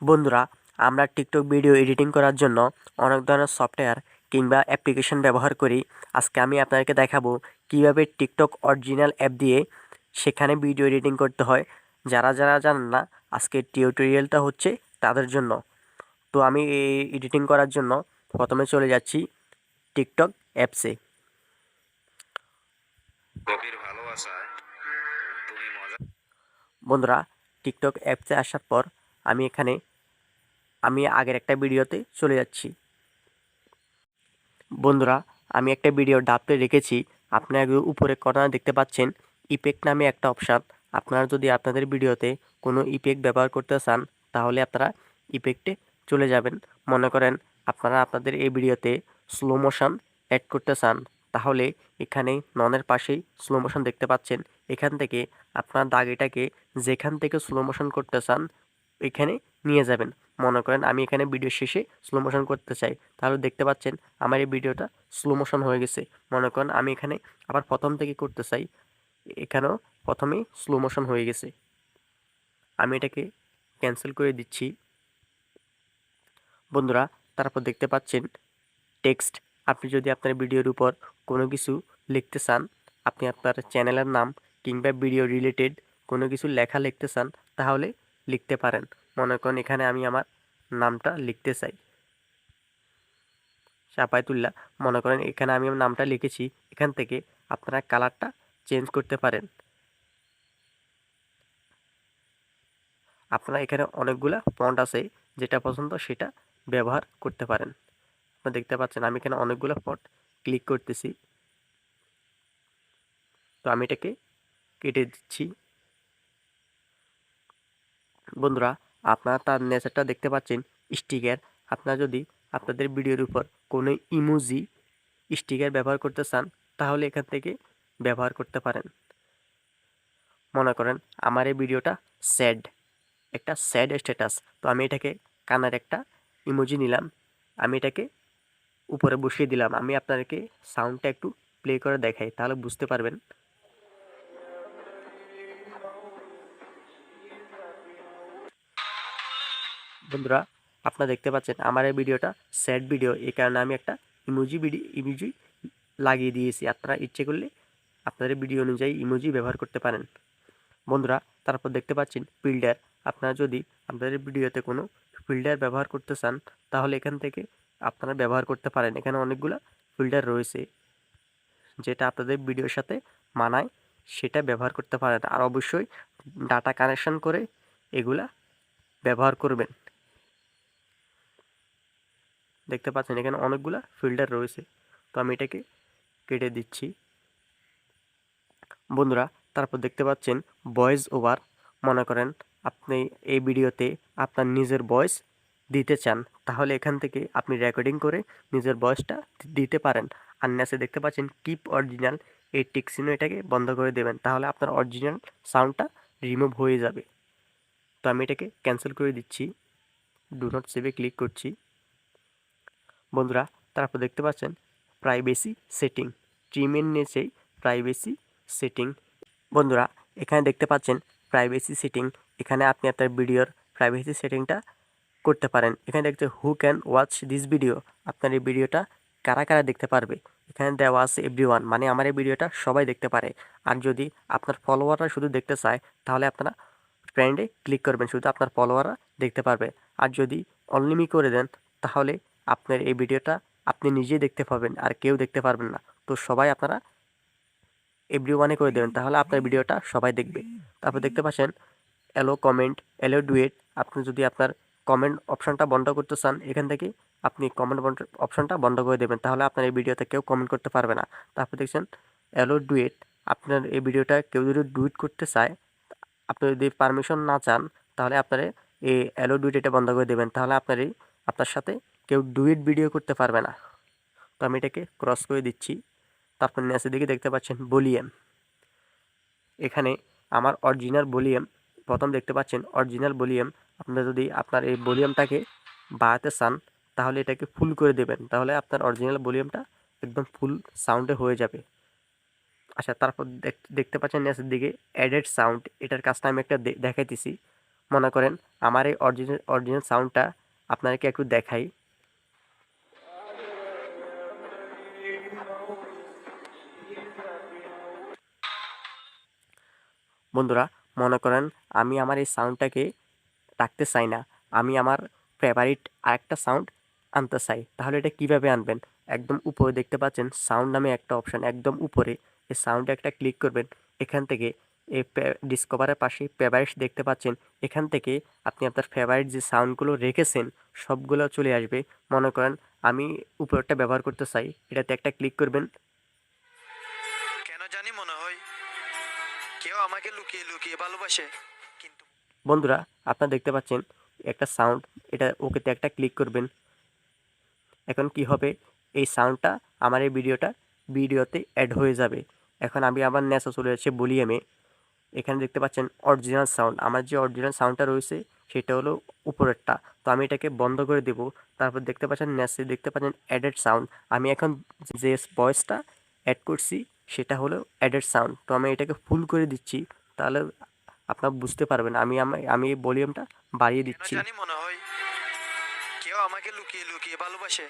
বন্ধুরা, আমরা TikTok video editing করার জন্য অনেক ধরনের সফটওয়্যার কিংবা অ্যাপ্লিকেশন ব্যবহার করি। আজকে আমি আপনাদেরকে দেখাবো কিভাবে টিকটক অরিজিনাল অ্যাপ দিয়ে সেখানে ভিডিও এডিটিং করতে হয়। যারা জানেন না, আজকের টিউটোরিয়ালটা হচ্ছে তাদের জন্য। তো আমি এই এডিটিং করার জন্য প্রথমে চলে যাচ্ছি টিকটক অ্যাপসে। বন্ধুরা, টিকটক অ্যাপসে আসার পর আমি আগের একটা ভিডিওতে চলে যাচ্ছি। বন্ধুরা, আমি একটা ভিডিও ডাবতে রেখেছি। আপনারা উপরে কর্নারে দেখতে পাচ্ছেন ইফেক্ট নামে একটা অপশান। আপনারা যদি আপনাদের ভিডিওতে কোনো ইফেক্ট ব্যবহার করতে চান, তাহলে আপনারা ইফেক্টে চলে যাবেন। মনে করেন আপনারা আপনাদের এই ভিডিওতে স্লো মোশন অ্যাড করতে চান, তাহলে এখানে ননের পাশেই স্লো মোশন দেখতে পাচ্ছেন। এখান থেকে আপনার দাগিটাকে যেখান থেকে স্লো মোশন করতে চান এখানে নিয়ে যাবেন। মনে করেন আমি এখানে ভিডিও শেষে স্লো মোশন করতে চাই, তাহলে দেখতে পাচ্ছেন আমার এই ভিডিওটা স্লো মোশন হয়ে গেছে। মনে করেন আমি এখানে আবার প্রথম থেকে করতে চাই, এখানেও প্রথমেই স্লো মোশন হয়ে গেছে। আমি এটাকে ক্যান্সেল করে দিচ্ছি। বন্ধুরা, তারপর দেখতে পাচ্ছেন টেক্সট। আপনি যদি আপনার ভিডিওর উপর কোনো কিছু লিখতে চান, আপনি আপনার চ্যানেলের নাম কিংবা ভিডিও রিলেটেড কোনো কিছু লেখা লিখতে চান, তাহলে লিখতে পারেন। মনে করেন এখানে আমি আমার নামটা লিখতে চাই, শাপায়তুল্লাহ। মনে করেন এখানে আমি আমার নামটা লিখেছি। এখান থেকে আপনারা কালারটা চেঞ্জ করতে পারেন। আপনারা এখানে অনেকগুলা ফন্ট আছে, যেটা পছন্দ সেটা ব্যবহার করতে পারেন। আপনারা দেখতে পাচ্ছেন আমি এখানে অনেকগুলো ফন্ট ক্লিক করতেছি। তো আমি এটাকে কেটে দিচ্ছি। বন্ধুরা, আপনারা তার নেচারটা দেখতে পাচ্ছেন স্টিকার। আপনারা যদি আপনাদের ভিডিওর উপর কোনো ইমোজি স্টিকার ব্যবহার করতে চান, তাহলে এখান থেকে ব্যবহার করতে পারেন। মনে করেন আমার এই ভিডিওটা স্যাড, একটা স্যাড স্ট্যাটাস। তো আমি এটাকে কানের একটা ইমোজি নিলাম, আমি এটাকে উপরে বসিয়ে দিলাম। আমি আপনাদেরকে সাউন্ডটা একটু প্লে করে দেখাই, তাহলে বুঝতে পারবেন। বন্ধুরা, আপনারা দেখতে পাচ্ছেন আমার এই ভিডিওটা স্যাড ভিডিও, এই কারণে আমি একটা ইমোজি লাগিয়ে দিয়েছি। আপনারা ইচ্ছে করলে আপনাদের ভিডিও অনুযায়ী ইমোজি ব্যবহার করতে পারেন। বন্ধুরা, তারপর দেখতে পাচ্ছেন ফিল্টার। আপনারা যদি আপনাদের ভিডিওতে কোনো ফিল্টার ব্যবহার করতে চান, তাহলে এখান থেকে আপনারা ব্যবহার করতে পারেন। এখানে অনেকগুলো ফিল্টার রয়েছে, যেটা আপনাদের ভিডিওর সাথে মানায় সেটা ব্যবহার করতে পারেন। আর অবশ্যই ডাটা কানেকশন করে এগুলা ব্যবহার করবেন। দেখতে পাচ্ছেন এখানে অনেকগুলা ফিল্টার রয়েছে। তো আমি এটাকে কেটে দিচ্ছি। বন্ধুরা, তারপর দেখতে পাচ্ছেন ভয়েস ওভার। মনে করেন আপনি এই ভিডিওতে আপনার নিজের ভয়েস দিতে চান, তাহলে এখান থেকে আপনি রেকর্ডিং করে নিজের ভয়েসটা দিতে পারেন। আর নিচে দেখতে পাচ্ছেন কিপ অরিজিনাল, এই টিক চিহ্ন, এটাকে বন্ধ করে দেবেন, তাহলে আপনার অরিজিনাল সাউন্ডটা রিমুভ হয়ে যাবে। তো আমি এটাকে ক্যান্সেল করে দিচ্ছি, ডু নট সেভে ক্লিক করছি। বন্ধুরা, তারপর দেখতে পাচ্ছেন প্রাইভেসি সেটিং, ট্রিমের নিচেই প্রাইভেসি সেটিং। বন্ধুরা, এখানে দেখতে পাচ্ছেন প্রাইভেসি সেটিং। এখানে আপনি আপনার ভিডিওর প্রাইভেসি সেটিংটা করতে পারেন। এখানে দেখতে who can watch this video, আপনার এই ভিডিওটা কারা কারা দেখতে পারবে। এখানে দেওয়া আছে এভরিওয়ান, মানে আমার এই ভিডিওটা সবাই দেখতে পারে। আর যদি আপনার ফলোয়াররা শুধু দেখতে চায়, তাহলে আপনারা ফ্রেন্ডে ক্লিক করবেন, শুধু আপনার ফলোয়াররা দেখতে পারবে। আর যদি অনলিমি করে দেন, তাহলে আপনার এই ভিডিওটা আপনি নিজেই দেখতে পাবেন, আর কেউ দেখতে পারবেন না। তো সবাই আপনারা এভরিওয়ানে করে দেবেন, তাহলে আপনার ভিডিওটা সবাই দেখবে। তারপর দেখতে পাচ্ছেন অ্যালো কমেন্ট, অ্যালো ডুয়েট। আপনি যদি আপনার কমেন্ট অপশানটা বন্ধ করতে চান, এখান থেকে আপনি কমেন্ট অপশানটা বন্ধ করে দেবেন, তাহলে আপনার এই ভিডিওতে কেউ কমেন্ট করতে পারবে না। তারপর দেখছেন অ্যালো ডুয়েট। আপনার এই ভিডিওটা কেউ যদি ডুয়েট করতে চায়, আপনি যদি পারমিশন না চান, তাহলে আপনার এই অ্যালো ডুয়েট এটা বন্ধ করে দেবেন, তাহলে আপনার সাথে কেউ ডুয়েট ভিডিও করতে পারবে না। তো আমি এটাকে ক্রস করে দিচ্ছি। তারপর নিচের দিকে দেখতে পাচ্ছেন ভলিউম। এখানে আমার অরিজিনাল ভলিউম প্রথম দেখতে পাচ্ছেন অরিজিনাল ভলিউম। আপনারা যদি আপনার এই ভলিউমটাকে বাড়াতে চান, তাহলে এটাকে ফুল করে দেবেন, তাহলে আপনার অরিজিনাল ভলিউমটা একদম ফুল সাউন্ডে হয়ে যাবে। আচ্ছা, তারপর দেখতে পাচ্ছেন নিচের দিকে অ্যাডেড সাউন্ড, এটার কাজটা আমি একটা দেখাইতেছি। মনে করেন আমার এই অরিজিনাল সাউন্ডটা আপনাদেরকে একটু দেখাই। বন্ধুরা, মনে করেন আমি আমার এই সাউন্ডটাকে রাখতে চাই না, আমি আমার ফেভারিট আরেকটা সাউন্ড আনতে চাই। তাহলে এটা কিভাবে আনবেন? একদম উপরে দেখতে পাচ্ছেন সাউন্ড নামে একটা অপশন, একদম উপরে এই সাউন্ডে একটা ক্লিক করবেন। এখান থেকে এই ডিসকভারের পাশে ফেভারিটস দেখতে পাচ্ছেন, এখান থেকে আপনি আপনার ফেভারিট যে সাউন্ডগুলো রেখেছেন সবগুলো চলে আসবে। মনে করেন আমি উপরেরটা ব্যবহার করতে চাই, এটাতে একটা ক্লিক করবেন। কেন জানি মনে হয় কেউ আমাকে লুকিয়ে লুকিয়ে ভালোবাসে, কিন্তু বন্ধুরা, আপনারা দেখতে পাচ্ছেন একটা সাউন্ড, এটা ওকেতে একটা ক্লিক করবেন। এখন কি হবে, এই সাউন্ডটা আমার এই ভিডিওতে অ্যাড হয়ে যাবে। এখন আমি আবার নেচে চলে যাচ্ছি ভলিউমে। এখানে দেখতে পাচ্ছেন অরিজিনাল সাউন্ড, আমার যে অরিজিনাল সাউন্ডটা রয়েছে সেটা হলো উপরেরটা। তো আমি এটাকে বন্ধ করে দেব। তারপর দেখতে পাচ্ছেন নেচে দেখতে পাচ্ছেন অ্যাডেড সাউন্ড। আমি এখন যে ভয়েসটা অ্যাড করছি সেটা হলো অ্যাডেড সাউন্ড। তো আমি এটাকে ফুল করে দিচ্ছি, তাহলে আপনারা বুঝতে পারবেন। আমি এই ভলিউমটা বাড়িয়ে কেন দিচ্ছি। জানি মনে হয় কেউ আমাকে লুকিয়ে লুকিয়ে ভালোবাসে,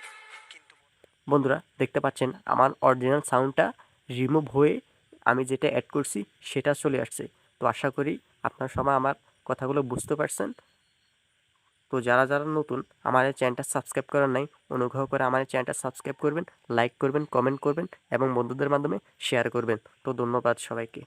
কিন্তু বন্ধুরা, দেখতে পাচ্ছেন আমার অরিজিনাল সাউন্ডটা রিমুভ হয়ে আমি যেটা অ্যাড করছি সেটা চলে আসছে। তো আশা করি আপনারা সবাই আমার কথাগুলো বুঝতে পারছেন। তো যারা যারা নতুন আমার এই চ্যানেলটা সাবস্ক্রাইব করেন নাই, অনুগ্রহ করে আমার এই চ্যানেলটা সাবস্ক্রাইব করবেন, লাইক করবেন, কমেন্ট করবেন এবং বন্ধুদের মাধ্যমে শেয়ার করবেন। তো ধন্যবাদ সবাইকে।